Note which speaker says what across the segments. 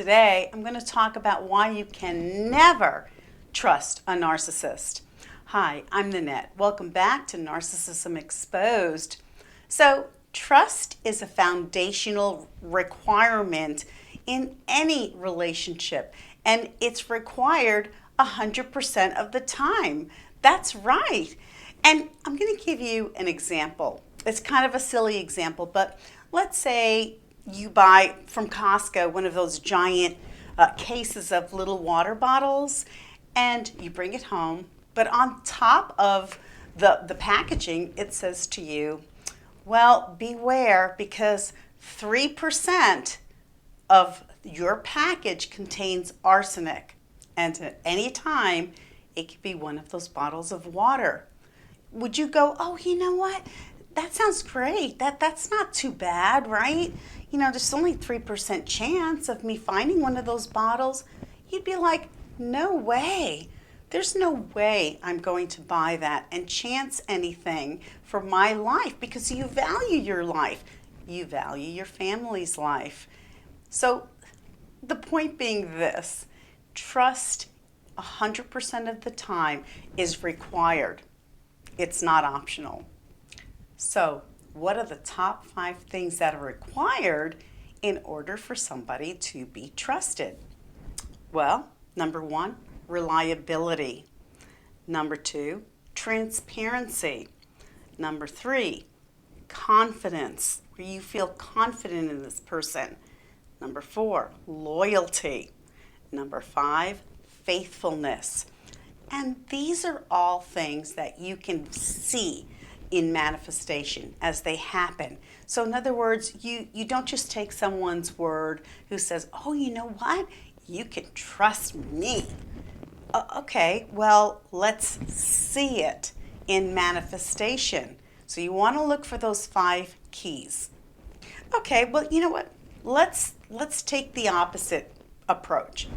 Speaker 1: today I'm going to talk about why you can never trust a narcissist. Hi, I'm Nanette. Welcome back to Narcissism Exposed. So, trust is a foundational requirement in any relationship, and it's required 100% of the time. That's right. And I'm going to give you an example. It's kind of a silly example, but let's say you buy from Costco one of those giant cases of little water bottles and you bring it home, but on top of the packaging, it says to you, well, beware because 3% of your package contains arsenic, and at any time, it could be one of those bottles of water. Would you go, oh, you know what? That sounds great. That's not too bad, right? You know, there's only 3% chance of me finding one of those bottles. You'd be like, no way. There's no way I'm going to buy that and chance anything for my life because you value your life. You value your family's life. So the point being this, trust 100% of the time is required. It's not optional. So, what are the top 5 things that are required in order for somebody to be trusted? Well, number 1, reliability. Number 2, transparency. Number 3, confidence, where you feel confident in this person. Number 4, loyalty. Number 5, faithfulness. And these are all things that you can see in manifestation as they happen. So in other words, you don't just take someone's word who says, oh, you know what? You can trust me. Okay, well, let's see it in manifestation. So you want to look for those 5 keys. Okay, well, you know what? Let's take the opposite approach.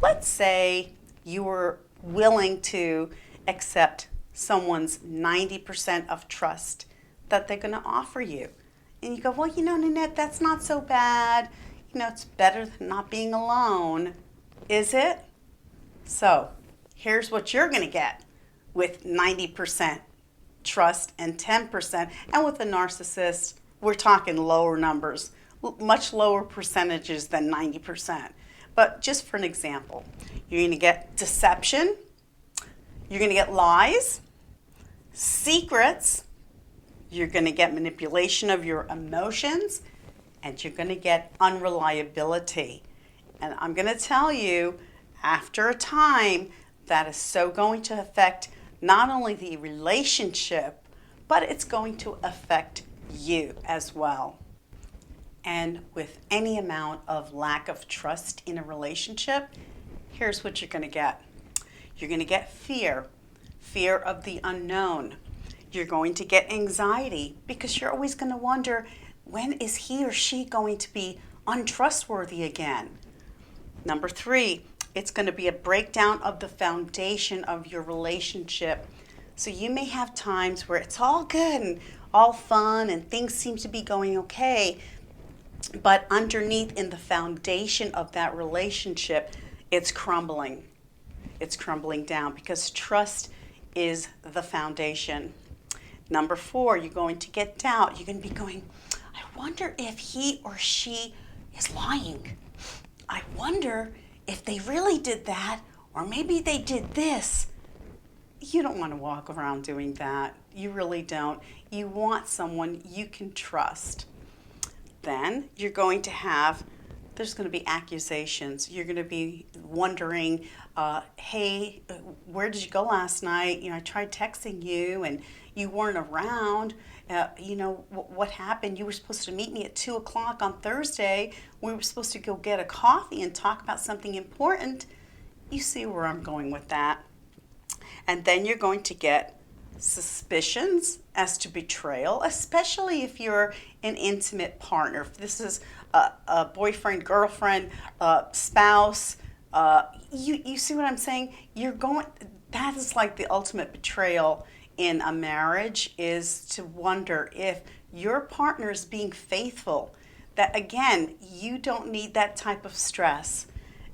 Speaker 1: Let's say you were willing to accept someone's 90% of trust that they're going to offer you. And you go, well, you know, Nanette, that's not so bad. You know, it's better than not being alone. Is it? So here's what you're going to get with 90% trust and 10%. And with a narcissist, we're talking lower numbers, much lower percentages than 90%. But just for an example, you're going to get deception, you're going to get lies, secrets, you're going to get manipulation of your emotions, and you're going to get unreliability. And I'm going to tell you, after a time, that is so going to affect not only the relationship, but it's going to affect you as well. And with any amount of lack of trust in a relationship, here's what you're going to get. You're going to get fear of the unknown. You're going to get anxiety because you're always going to wonder, when is he or she going to be untrustworthy again? Number 3, it's going to be a breakdown of the foundation of your relationship. So you may have times where it's all good and all fun and things seem to be going okay, but underneath in the foundation of that relationship, it's crumbling. It's crumbling down because trust is the foundation. Number 4, you're going to get doubt. You're going to be going, I wonder if he or she is lying. I wonder if they really did that, or maybe they did this. You don't want to walk around doing that. You really don't. You want someone you can trust. Then you're going to have, there's going to be accusations. You're going to be wondering, hey, where did you go last night? You know, I tried texting you and you weren't around. You know, what happened? You were supposed to meet me at 2 o'clock on Thursday. We were supposed to go get a coffee and talk about something important. You see where I'm going with that. And then you're going to get suspicions as to betrayal, especially if you're an intimate partner. If this is a boyfriend, girlfriend, spouse, you see what I'm saying? That is like the ultimate betrayal in a marriage, is to wonder if your partner is being faithful. That again, you don't need that type of stress.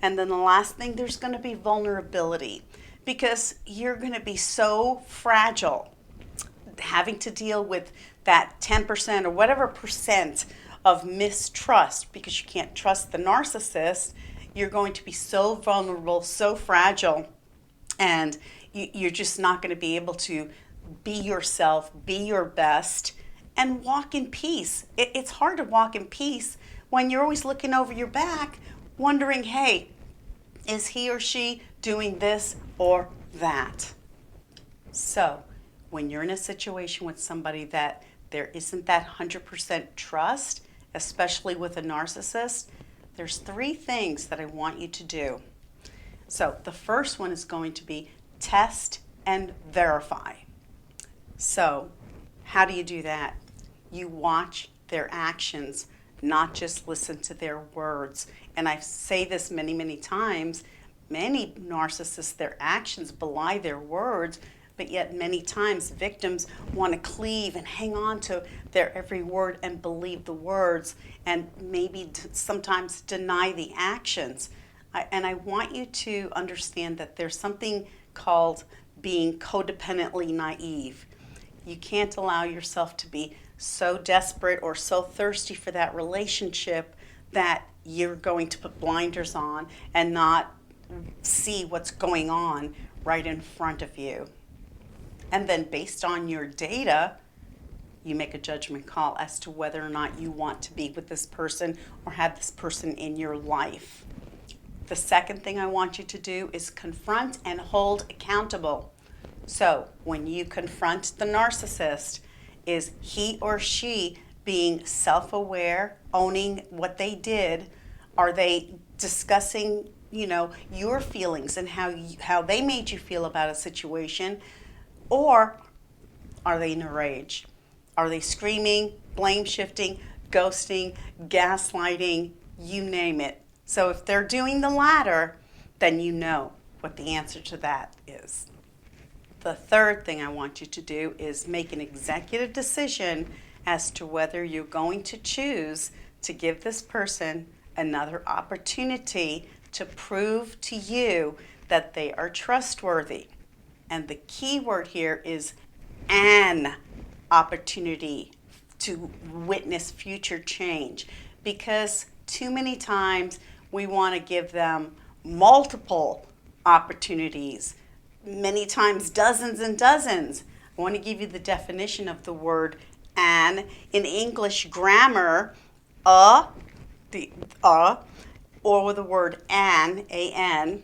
Speaker 1: And then the last thing, there's going to be vulnerability because you're going to be so fragile having to deal with that 10% or whatever percent of mistrust because you can't trust the narcissist. You're going to be so vulnerable, so fragile, and you're just not going to be able to be yourself, be your best, and walk in peace. It's hard to walk in peace when you're always looking over your back, wondering, hey, is he or she doing this or that? So, when you're in a situation with somebody that there isn't that 100% trust, especially with a narcissist, there's 3 things that I want you to do. So, the first one is going to be test and verify. So, how do you do that? You watch their actions, not just listen to their words. And I say this many, many times. Many narcissists, their actions belie their words, but yet many times victims want to cleave and hang on to their every word and believe the words and maybe sometimes deny the actions. And I want you to understand that there's something called being codependently naive. You can't allow yourself to be so desperate or so thirsty for that relationship that you're going to put blinders on and not see what's going on right in front of you. And then based on your data, you make a judgment call as to whether or not you want to be with this person or have this person in your life. The second thing I want you to do is confront and hold accountable. So when you confront the narcissist, is he or she being self-aware, owning what they did? Are they discussing, your feelings and how they made you feel about a situation? Or are they in a rage? Are they screaming, blame shifting, ghosting, gaslighting, you name it? So if they're doing the latter, then you know what the answer to that is. The third thing I want you to do is make an executive decision as to whether you're going to choose to give this person another opportunity to prove to you that they are trustworthy. And the key word here is an opportunity to witness future change, because too many times we want to give them multiple opportunities, many times dozens and dozens. I want to give you the definition of the word an. In English grammar, or the word an,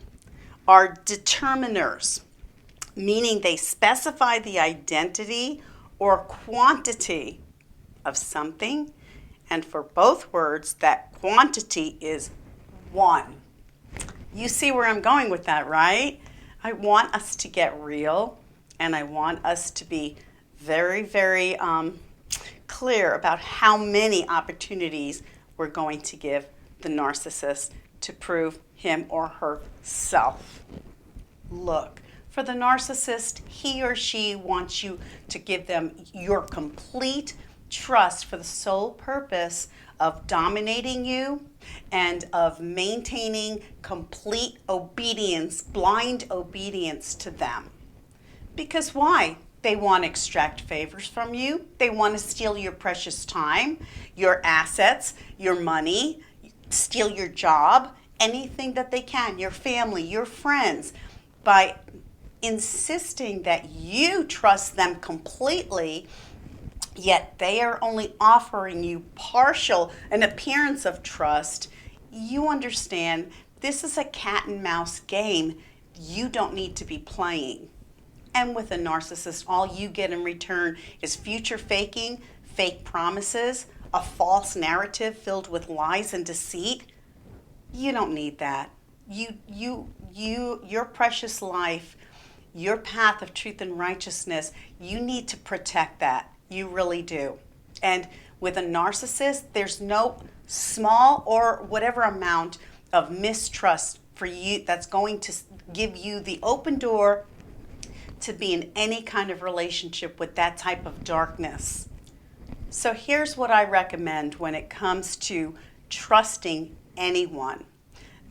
Speaker 1: are determiners, meaning they specify the identity or quantity of something. And for both words, that quantity is 1. You see where I'm going with that, right? I want us to get real, and I want us to be very, very clear about how many opportunities we're going to give the narcissist to prove him or herself. Look, for the narcissist, he or she wants you to give them your complete trust for the sole purpose of dominating you and of maintaining complete obedience, blind obedience to them. Because why? They want to extract favors from you. They want to steal your precious time, your assets, your money, steal your job, anything that they can, your family, your friends, by insisting that you trust them completely, yet they are only offering you an appearance of trust. You understand this is a cat and mouse game you don't need to be playing. And with a narcissist, all you get in return is future faking, fake promises, a false narrative filled with lies and deceit. You don't need that. Your precious life, your path of truth and righteousness, you need to protect that. You really do. And with a narcissist, there's no small or whatever amount of mistrust for you that's going to give you the open door to be in any kind of relationship with that type of darkness. So here's what I recommend when it comes to trusting anyone.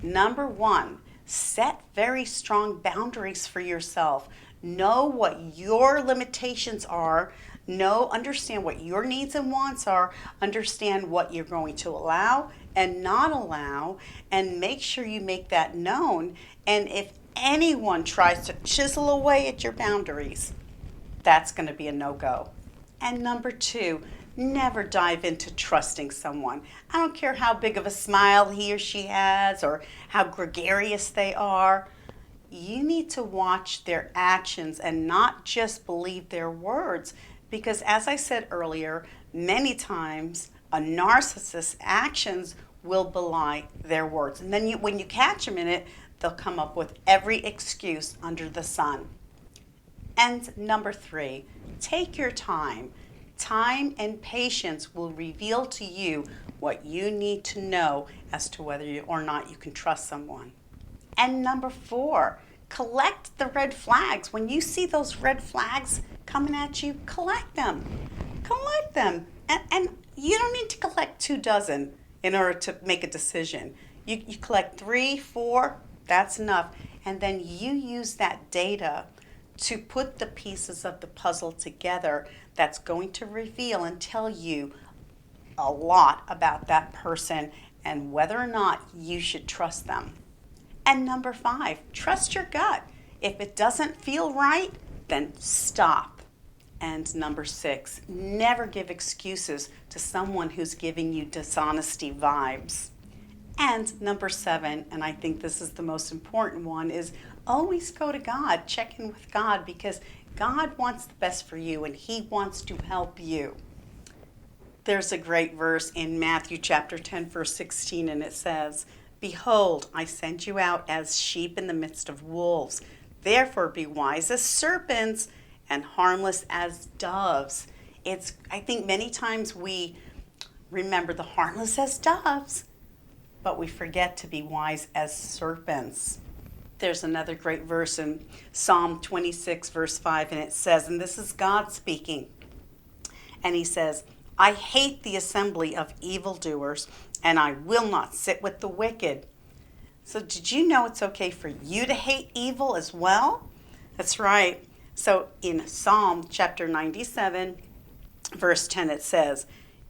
Speaker 1: Number one, set very strong boundaries for yourself. Know what your limitations are. Understand what your needs and wants are. Understand what you're going to allow and not allow, and make sure you make that known. And if anyone tries to chisel away at your boundaries, that's going to be a no-go. And number two, never dive into trusting someone. I don't care how big of a smile he or she has or how gregarious they are. You need to watch their actions and not just believe their words. Because as I said earlier, many times a narcissist's actions will belie their words. And then when you catch them in it, they'll come up with every excuse under the sun. And number three, take your time. Time and patience will reveal to you what you need to know as to whether or not you can trust someone. And number four, collect the red flags. When you see those red flags coming at you, collect them. Collect them. And you don't need to collect 24 in order to make a decision. You collect 3, 4, that's enough. And then you use that data to put the pieces of the puzzle together that's going to reveal and tell you a lot about that person and whether or not you should trust them. And number 5, trust your gut. If it doesn't feel right, then stop. And number 6, never give excuses to someone who's giving you dishonesty vibes. And number 7, and I think this is the most important one, is always go to God. Check in with God, because God wants the best for you and He wants to help you. There's a great verse in Matthew chapter 10, verse 16, and it says, "Behold, I send you out as sheep in the midst of wolves. Therefore be wise as serpents and harmless as doves." I think many times we remember the harmless as doves, but we forget to be wise as serpents. There's another great verse in Psalm 26, verse 5, and it says, and this is God speaking, and He says, "I hate the assembly of evildoers, and I will not sit with the wicked." So did you know it's okay for you to hate evil as well? That's right. So in Psalm chapter 97, verse 10, it says,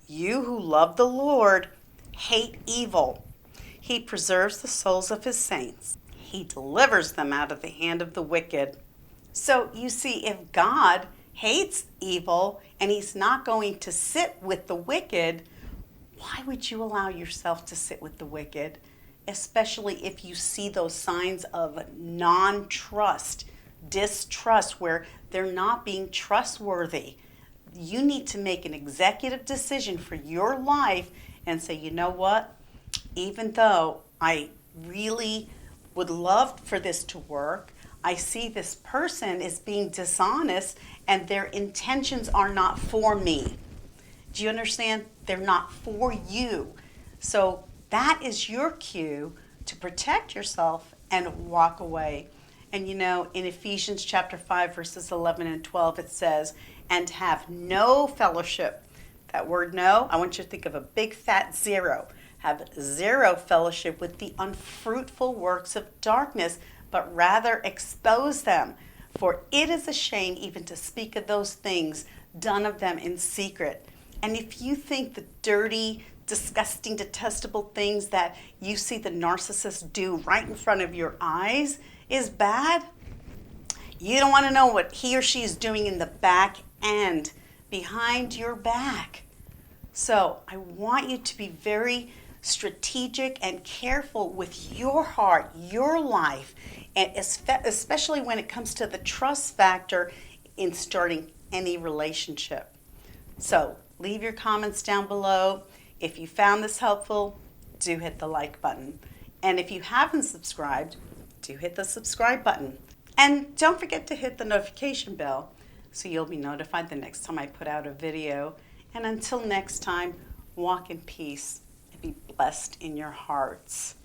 Speaker 1: "You who love the Lord hate evil. He preserves the souls of His saints. He delivers them out of the hand of the wicked." So you see, if God hates evil and He's not going to sit with the wicked, why would you allow yourself to sit with the wicked? Especially if you see those signs of non-trust, distrust, where they're not being trustworthy. You need to make an executive decision for your life and say, you know what? Even though I really would love for this to work, I see this person is being dishonest and their intentions are not for me. Do you understand? They're not for you. So that is your cue to protect yourself and walk away. And you know, in Ephesians chapter 5, verses 11 and 12, it says, "And have no fellowship." That word no, I want you to think of a big fat zero. Have zero fellowship with the unfruitful works of darkness, but rather expose them. For it is a shame even to speak of those things done of them in secret. And if you think the dirty, disgusting, detestable things that you see the narcissist do right in front of your eyes is bad, you don't want to know what he or she is doing in the back end, behind your back. So I want you to be very strategic and careful with your heart, your life, and especially when it comes to the trust factor in starting any relationship. So leave your comments down below. If you found this helpful, do hit the like button. And if you haven't subscribed, do hit the subscribe button. And don't forget to hit the notification bell so you'll be notified the next time I put out a video. And until next time, walk in peace and be blessed in your hearts.